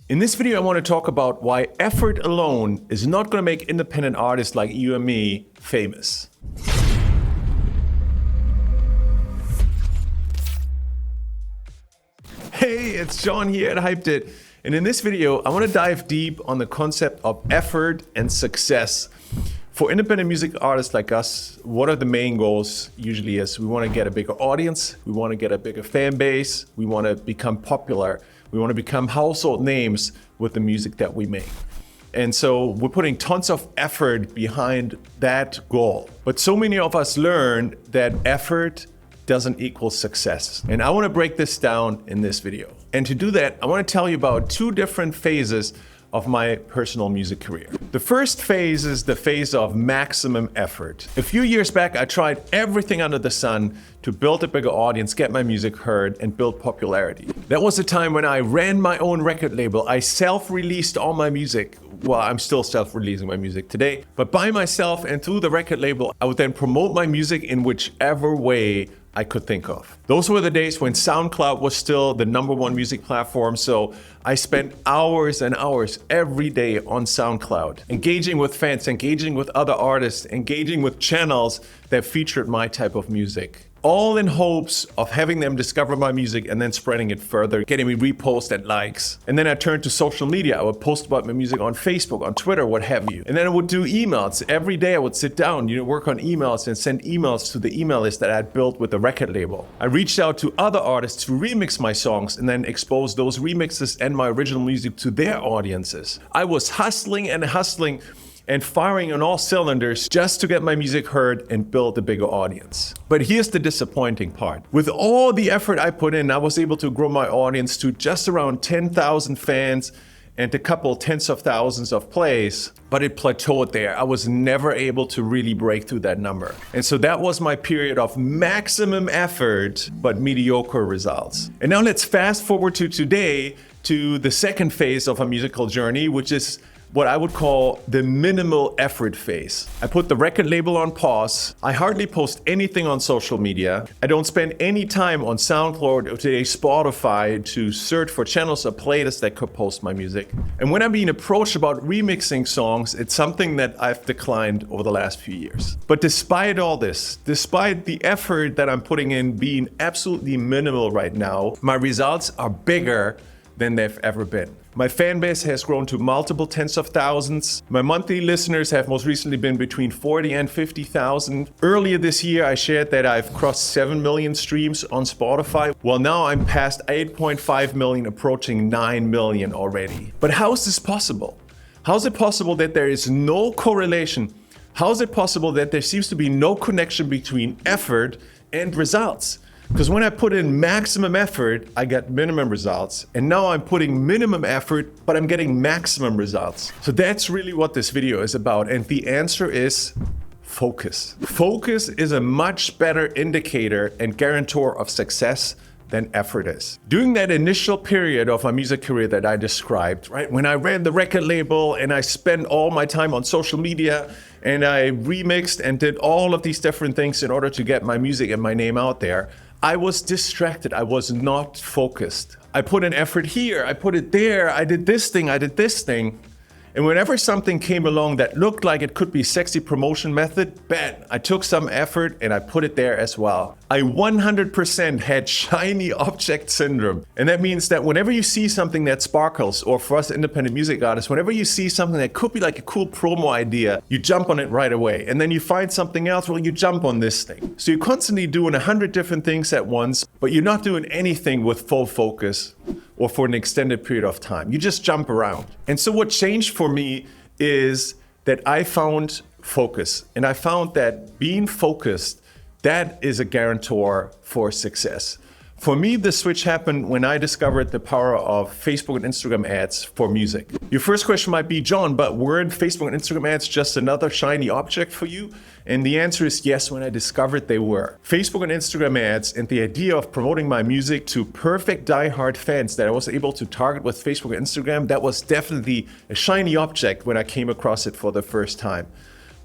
In this video, I want to talk about why effort alone is not going to make independent artists like you and me famous. Hey, it's John here at Hyped It. And in this video, I want to dive deep on the concept of effort and success. For independent music artists like us, what are the main goals usually is we want to get a bigger audience, we want to get a bigger fan base, we want to become popular, we want to become household names with the music that we make. And so we're putting tons of effort behind that goal. But so many of us learn that effort doesn't equal success. And I want to break this down in this video. And to do that, I want to tell you about two different phases of my personal music career. The first phase is the phase of maximum effort. A few years back, I tried everything under the sun to build a bigger audience, get my music heard, and build popularity. That was a time when I ran my own record label. I self-released all my music. Well, I'm still self-releasing my music today, but by myself and through the record label, I would then promote my music in whichever way I could think of. Those were the days when SoundCloud was still the #1 music platform, so I spent hours and hours every day on SoundCloud, engaging with fans, engaging with other artists, engaging with channels that featured my type of music. All in hopes of having them discover my music and then spreading it further, getting me reposts and likes. And then I turned to social media. I would post about my music on Facebook, on Twitter, what have you. And then I would do emails. Every day I would sit down, work on emails and send emails to the email list that I had built with the record label. I reached out to other artists to remix my songs and then expose those remixes and my original music to their audiences. I was hustling and firing on all cylinders just to get my music heard and build a bigger audience. But here's the disappointing part. With all the effort I put in, I was able to grow my audience to just around 10,000 fans and a couple tens of thousands of plays, but it plateaued there. I was never able to really break through that number. And so that was my period of maximum effort, but mediocre results. And now let's fast forward to today, to the second phase of a musical journey, which is what I would call the minimal effort phase. I put the record label on pause. I hardly post anything on social media. I don't spend any time on SoundCloud or today Spotify to search for channels or playlists that could post my music. And when I'm being approached about remixing songs, it's something that I've declined over the last few years. But despite all this, despite the effort that I'm putting in being absolutely minimal right now, my results are bigger than they've ever been. My fan base has grown to multiple tens of thousands. My monthly listeners have most recently been between 40 and 50,000. Earlier this year, I shared that I've crossed 7 million streams on Spotify. Well, now I'm past 8.5 million, approaching 9 million already. But how is this possible? How is it possible that there is no correlation? How is it possible that there seems to be no connection between effort and results? Because when I put in maximum effort, I get minimum results. And now I'm putting minimum effort, but I'm getting maximum results. So that's really what this video is about. And the answer is focus. Focus is a much better indicator and guarantor of success than effort is. During that initial period of my music career that I described, right, when I ran the record label and I spent all my time on social media and I remixed and did all of these different things in order to get my music and my name out there, I was distracted. I was not focused. I put an effort here, I put it there, I did this thing, I did this thing. And whenever something came along that looked like it could be sexy promotion method, bam, I took some effort and I put it there as well. I 100% had shiny object syndrome. And that means that whenever you see something that sparkles, or for us independent music artists, whenever you see something that could be like a cool promo idea, you jump on it right away. And then you find something else, well, you jump on this thing. So you're constantly doing 100 different things at once, but you're not doing anything with full focus or for an extended period of time. You just jump around. And so what changed for me is that I found focus. And I found that being focused, that is a guarantor for success. For me, the switch happened when I discovered the power of Facebook and Instagram ads for music. Your first question might be, John, but weren't Facebook and Instagram ads just another shiny object for you? And the answer is yes, when I discovered they were. Facebook and Instagram ads and the idea of promoting my music to perfect diehard fans that I was able to target with Facebook and Instagram, that was definitely a shiny object when I came across it for the first time.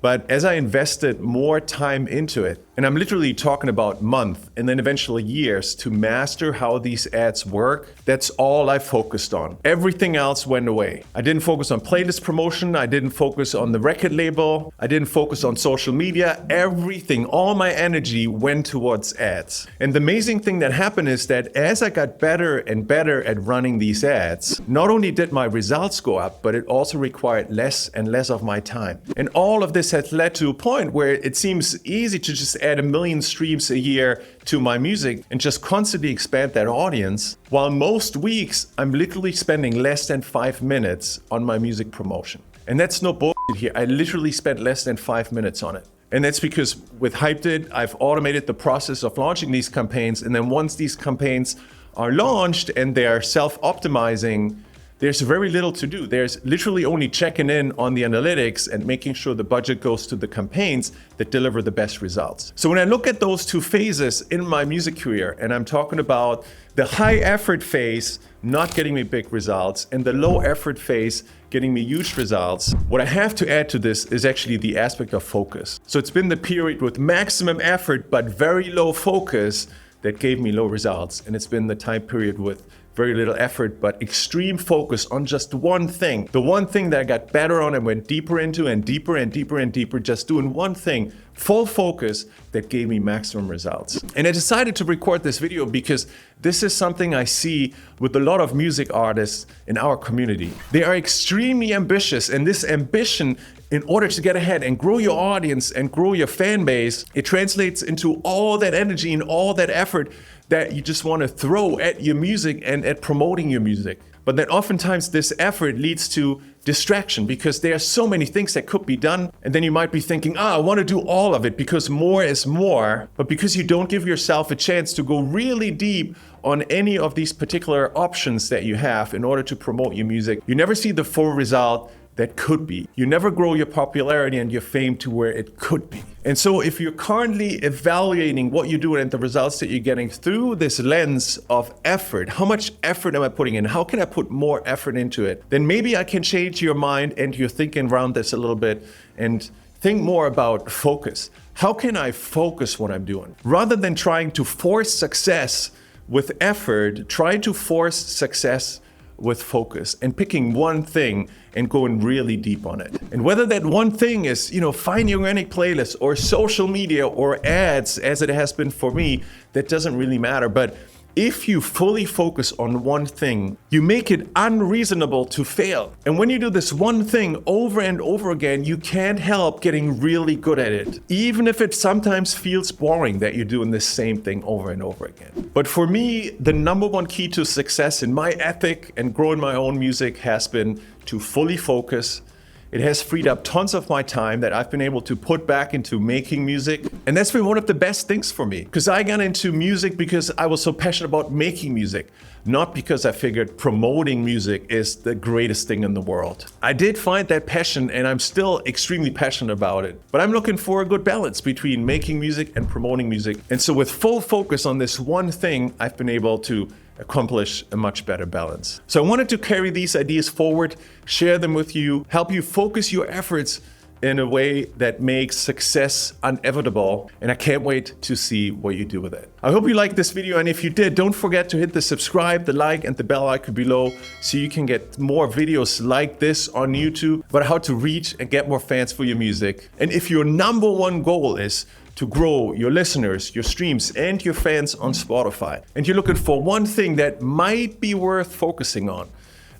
But as I invested more time into it, and I'm literally talking about months and then eventually years to master how these ads work, that's all I focused on. Everything else went away. I didn't focus on playlist promotion. I didn't focus on the record label. I didn't focus on social media. Everything, all my energy went towards ads. And the amazing thing that happened is that as I got better and better at running these ads, not only did my results go up, but it also required less and less of my time. And all of this has led to a point where it seems easy to just add 1 million streams a year to my music and just constantly expand that audience, while most weeks I'm literally spending less than 5 minutes on my music promotion. And that's no bullshit here. I literally spent less than 5 minutes on it. And that's because with Hyped It, I've automated the process of launching these campaigns. And then once these campaigns are launched and they're self-optimizing, there's very little to do. There's literally only checking in on the analytics and making sure the budget goes to the campaigns that deliver the best results. So when I look at those two phases in my music career, and I'm talking about the high effort phase not getting me big results and the low effort phase getting me huge results, what I have to add to this is actually the aspect of focus. So it's been the period with maximum effort but very low focus that gave me low results. And it's been the time period with very little effort, but extreme focus on just one thing. The one thing that I got better on and went deeper into and deeper and deeper and deeper, just doing one thing, full focus, that gave me maximum results. And I decided to record this video because this is something I see with a lot of music artists in our community. They are extremely ambitious, and this ambition, in order to get ahead and grow your audience and grow your fan base, it translates into all that energy and all that effort that you just want to throw at your music and at promoting your music. But then oftentimes this effort leads to distraction because there are so many things that could be done. And then you might be thinking, I want to do all of it because more is more. But because you don't give yourself a chance to go really deep on any of these particular options that you have in order to promote your music, you never see the full result that could be. You never grow your popularity and your fame to where it could be. And so if you're currently evaluating what you're doing and the results that you're getting through this lens of effort, how much effort am I putting in? How can I put more effort into it? Then maybe I can change your mind and your thinking around this a little bit and think more about focus. How can I focus what I'm doing? Rather than trying to force success with effort, try to force success with focus and picking one thing and going really deep on it. And whether that one thing is, find your organic playlist or social media or ads, as it has been for me, that doesn't really matter. But if you fully focus on one thing, you make it unreasonable to fail. And when you do this one thing over and over again, you can't help getting really good at it, even if it sometimes feels boring that you're doing the same thing over and over again. But for me, the number one key to success in my ethic and growing my own music has been to fully focus. It has freed up tons of my time that I've been able to put back into making music. And that's been one of the best things for me, because I got into music because I was so passionate about making music, not because I figured promoting music is the greatest thing in the world. I did find that passion and I'm still extremely passionate about it, but I'm looking for a good balance between making music and promoting music. And so with full focus on this one thing, I've been able to accomplish a much better balance. So I wanted to carry these ideas forward, share them with you, help you focus your efforts in a way that makes success inevitable. And I can't wait to see what you do with it. I hope you liked this video. And if you did, don't forget to hit the subscribe, the like, and the bell icon below so you can get more videos like this on YouTube about how to reach and get more fans for your music. And if your number one goal is to grow your listeners, your streams, and your fans on Spotify, and you're looking for one thing that might be worth focusing on,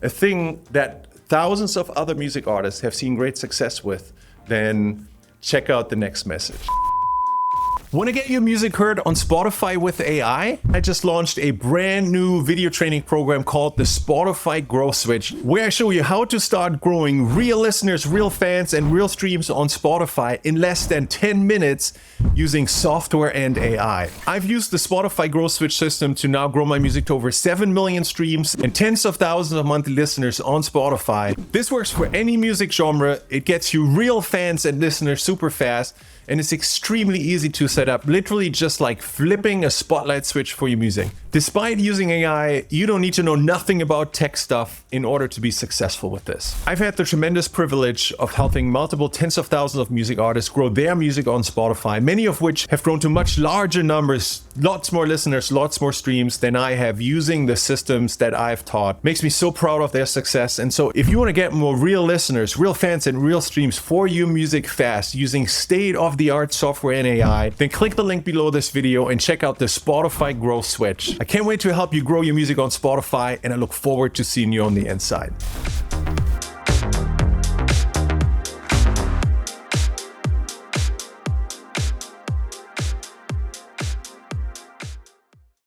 a thing that thousands of other music artists have seen great success with, then check out the next message. Want to get your music heard on Spotify with AI? I just launched a brand new video training program called the Spotify Growth Switch, where I show you how to start growing real listeners, real fans, and real streams on Spotify in less than 10 minutes using software and AI. I've used the Spotify Growth Switch system to now grow my music to over 7 million streams and tens of thousands of monthly listeners on Spotify. This works for any music genre. It gets you real fans and listeners super fast. and it's extremely easy to set up, literally just like flipping a spotlight switch for your music. Despite using AI, you don't need to know nothing about tech stuff in order to be successful with this. I've had the tremendous privilege of helping multiple tens of thousands of music artists grow their music on Spotify, many of which have grown to much larger numbers, lots more listeners, lots more streams than I have using the systems that I've taught. Makes me so proud of their success. And so if you want to get more real listeners, real fans, and real streams for your music fast using state-of-the-art software and AI, then click the link below this video and check out the Spotify Growth Switch. I can't wait to help you grow your music on Spotify, and I look forward to seeing you on the inside.